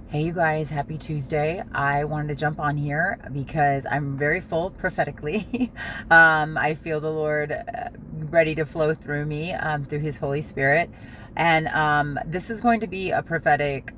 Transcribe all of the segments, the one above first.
Hey, you guys, happy Tuesday. I wanted to jump on here because I'm very full prophetically. I feel the Lord ready to flow through me through His Holy Spirit. And this is going to be a prophetic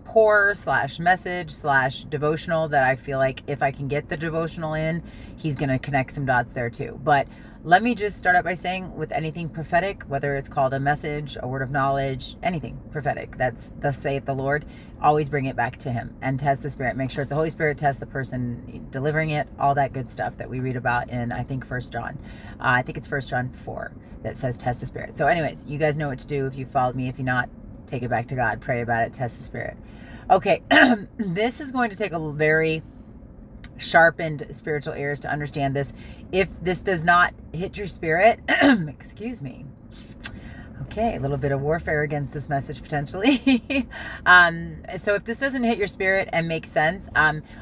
pour slash message slash devotional that I feel like if I can get the devotional in, He's going to connect some dots there too. But let me just start out by saying with anything prophetic, whether it's called a message, a word of knowledge, anything prophetic, that's thus saith the Lord, always bring it back to Him and test the Spirit. Make sure it's the Holy Spirit, test the person delivering it, all that good stuff that we read about in, I think, 1 John. I think it's 1 John 4 that says test the Spirit. So anyways, you guys know what to do if you followed me. If you're not, take it back to God, pray about it, test the Spirit. Okay, this is going to take a very sharpened spiritual ears to understand this. If this does not hit your spirit, excuse me. Okay, a little bit of warfare against this message potentially. So if this doesn't hit your spirit and make sense,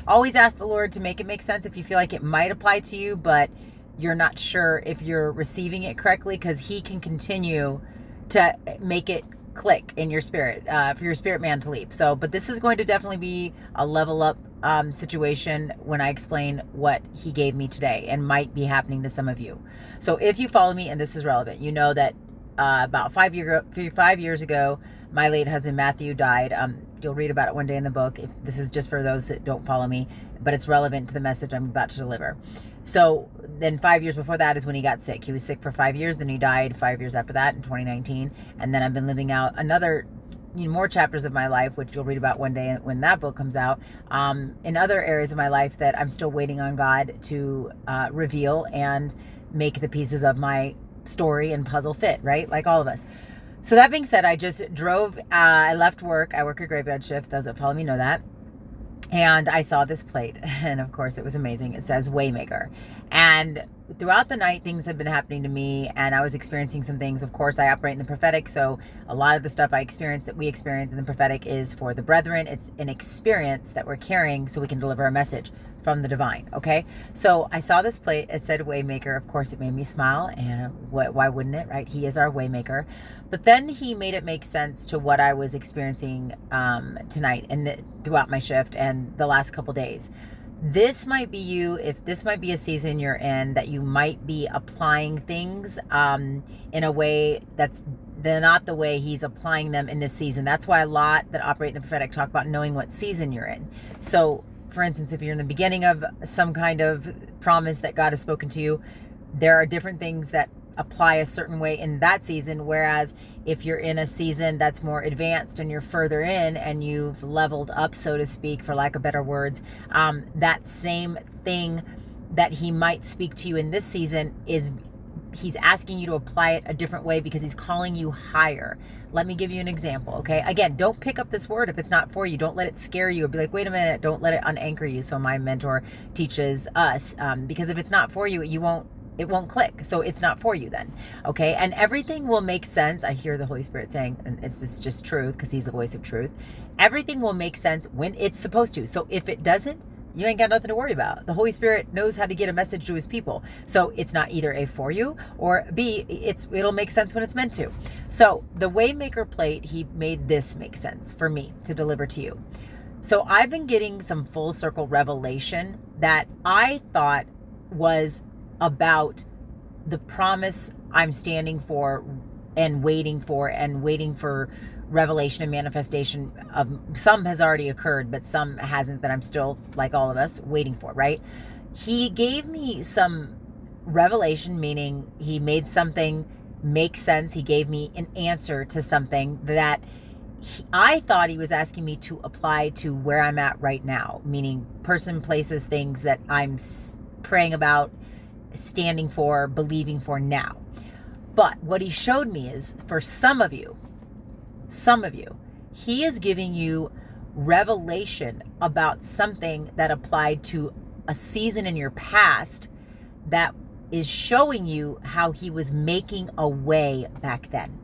always ask the Lord to make it make sense if you feel like it might apply to you, but you're not sure if you're receiving it correctly, because He can continue to make it click in your spirit, for your spirit man to leap. So, but this is going to definitely be a level up situation when I explain what He gave me today and might be happening to some of you. So if you follow me and this is relevant, you know that about 5 years ago, my late husband Matthew died. You'll read about it one day in the book. If this is just for those that don't follow me, but it's relevant to the message I'm about to deliver. So then 5 years before that is when he got sick. He was sick for 5 years, then he died 5 years after that in 2019. And then I've been living out another, more chapters of my life, which you'll read about one day when that book comes out, in other areas of my life that I'm still waiting on God to reveal and make the pieces of my story and puzzle fit, right? Like all of us. So that being said, I just drove, I left work. I work a graveyard shift. Those that follow me know that. And I saw this plate, and of course it was amazing. It says Waymaker. And throughout the night, things had been happening to me, and I was experiencing some things. Of course, I operate in the prophetic, so a lot of the stuff I experience, that we experience in the prophetic, is for the brethren. It's an experience that we're carrying so we can deliver a message from the divine, okay? So I saw this plate. It said Waymaker. Of course, it made me smile, and why wouldn't it, right? He is our Waymaker. But then He made it make sense to what I was experiencing tonight and throughout my shift and the last couple days. This might be you. If this might be a season you're in, that you might be applying things in a way that's not the way He's applying them in this season. That's why a lot that operate in the prophetic talk about knowing what season you're in. So, for instance, if you're in the beginning of some kind of promise that God has spoken to you, there are different things that apply a certain way in that season, whereas if you're in a season that's more advanced and you're further in and you've leveled up, so to speak, for lack of better words, that same thing that He might speak to you in this season is He's asking you to apply it a different way because He's calling you higher. Let me give you an example, okay? Again, don't pick up this word if it's not for you. Don't let it scare you or be like, wait a minute. Don't let it unanchor you. So my mentor teaches us, because if it's not for you, it won't click. So it's not for you then. Okay. And everything will make sense. I hear the Holy Spirit saying, and it's just truth because He's the voice of truth. Everything will make sense when it's supposed to. So if it doesn't, you ain't got nothing to worry about. The Holy Spirit knows how to get a message to His people. So it's not either A, for you, or B, it'll make sense when it's meant to. So the Waymaker plate, He made this make sense for me to deliver to you. So I've been getting some full circle revelation that I thought was about the promise I'm standing for and waiting for revelation and manifestation of. Some has already occurred, but some hasn't, that I'm still, like all of us, waiting for, right? He gave me some revelation, meaning He made something make sense. He gave me an answer to something that I thought He was asking me to apply to where I'm at right now, meaning person, places, things that I'm praying about, standing for, believing for now. But what He showed me is, for some of you, He is giving you revelation about something that applied to a season in your past that is showing you how He was making a way back then.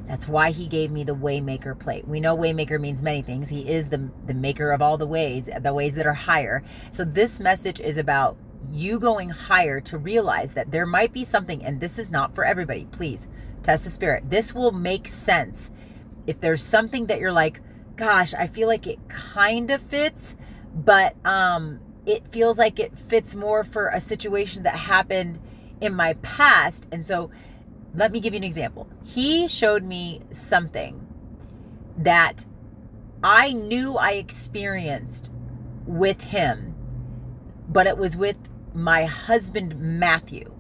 That's why He gave me the Waymaker plate. We know Waymaker means many things. He is the maker of all the ways that are higher. So this message is about you going higher to realize that there might be something, and this is not for everybody. Please test the Spirit. This will make sense if there's something that you're like, gosh, I feel like it kind of fits, but it feels like it fits more for a situation that happened in my past. And so let me give you an example. He showed me something that I knew I experienced with him, but it was with my husband, Matthew.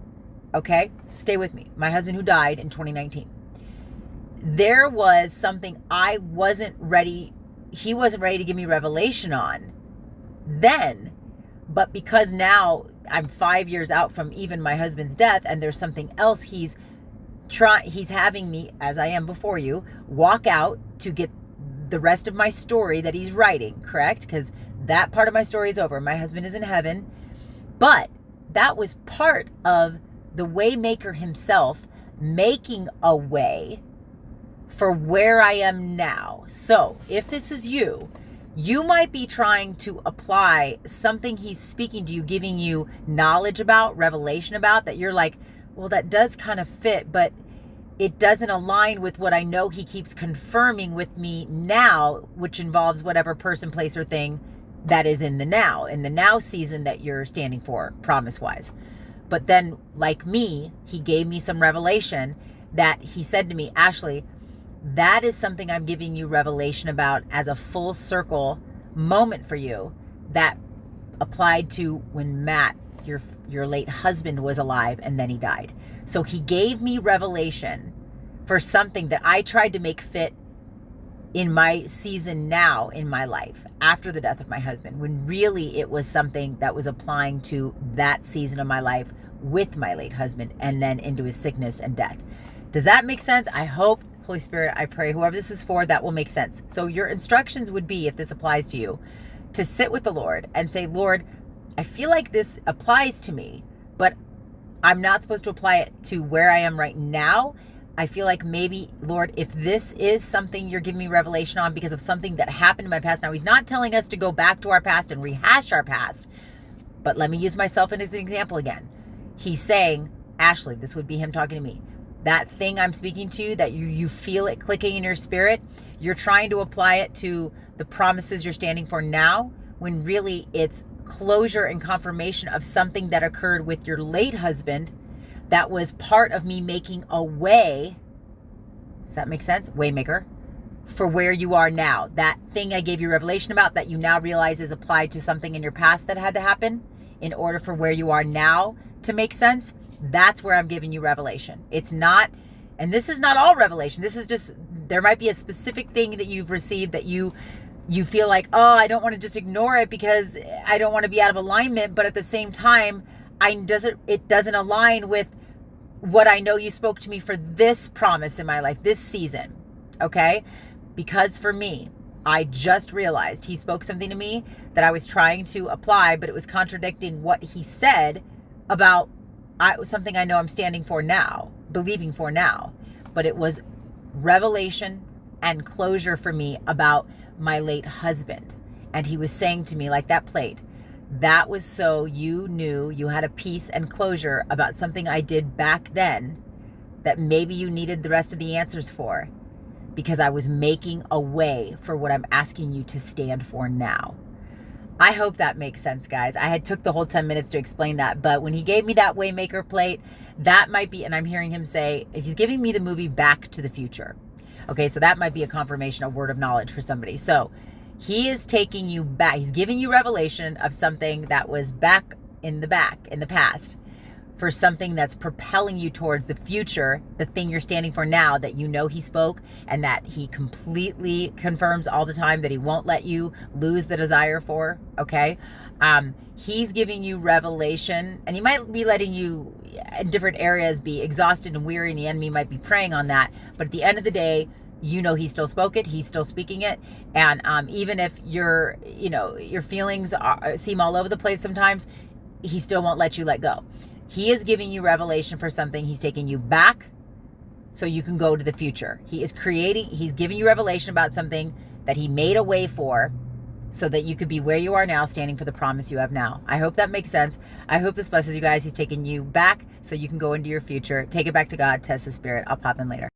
Okay? Stay with me. My husband who died in 2019. There was something I wasn't ready, he wasn't ready to give me revelation on then, but because now I'm 5 years out from even my husband's death and there's something else he's having me, as I am before you, walk out to get the rest of my story that he's writing, correct? Because that part of my story is over. My husband is in heaven. But that was part of the Waymaker himself making a way for where I am now. So if this is you, you might be trying to apply something he's speaking to you, giving you knowledge about, revelation about, that you're like, well, that does kind of fit, but it doesn't align with what I know he keeps confirming with me now, which involves whatever person, place, or thing that is in the now season that you're standing for, promise-wise. But then, like me, he gave me some revelation that he said to me, Ashley, that is something I'm giving you revelation about as a full circle moment for you that applied to when Matt, your late husband, was alive and then he died. So he gave me revelation for something that I tried to make fit in my season now in my life after the death of my husband, when really it was something that was applying to that season of my life with my late husband and then into his sickness and death. Does that make sense? I hope, Holy Spirit, I pray, whoever this is for, that will make sense. So your instructions would be, if this applies to you, to sit with the Lord and say, Lord, I feel like this applies to me, but I'm not supposed to apply it to where I am right now. I feel like maybe, Lord, if this is something you're giving me revelation on because of something that happened in my past. Now, he's not telling us to go back to our past and rehash our past, but let me use myself as an example again. He's saying, Ashley, this would be him talking to me. That thing I'm speaking to, that you feel it clicking in your spirit, you're trying to apply it to the promises you're standing for now, when really it's closure and confirmation of something that occurred with your late husband that was part of me making a way. Does that make sense? Waymaker. For where you are now. That thing I gave you revelation about that you now realize is applied to something in your past that had to happen in order for where you are now to make sense. That's where I'm giving you revelation. It's not, and this is not all revelation. This is just, there might be a specific thing that you've received that you feel like, oh, I don't want to just ignore it because I don't want to be out of alignment. But at the same time, it doesn't align with what I know you spoke to me for this promise in my life, this season. Okay? Because for me, I just realized he spoke something to me that I was trying to apply, but it was contradicting what he said about something I know I'm standing for now, believing for now. But it was revelation and closure for me about my late husband. And he was saying to me, like that plate, that was so you knew you had a peace and closure about something I did back then that maybe you needed the rest of the answers for, because I was making a way for what I'm asking you to stand for now. I hope that makes sense, guys. I had took the whole 10 minutes to explain that, but when he gave me that Waymaker plate, that might be, and I'm hearing him say, he's giving me the movie Back to the Future. Okay, so that might be a confirmation, a word of knowledge for somebody. So he is taking you back. He's giving you revelation of something that was back in the past, for something that's propelling you towards the future, the thing you're standing for now that you know he spoke and that he completely confirms all the time that he won't let you lose the desire for, okay? He's giving you revelation, and he might be letting you in different areas be exhausted and weary, and the enemy might be preying on that. But at the end of the day, you know he still spoke it, he's still speaking it, and even if your feelings seem all over the place sometimes, he still won't let you let go. He is giving you revelation for something. He's taking you back so you can go to the future. He's giving you revelation about something that he made a way for so that you could be where you are now, standing for the promise you have now. I hope that makes sense. I hope this blesses you guys. He's taking you back so you can go into your future. Take it back to God. Test the Spirit. I'll pop in later.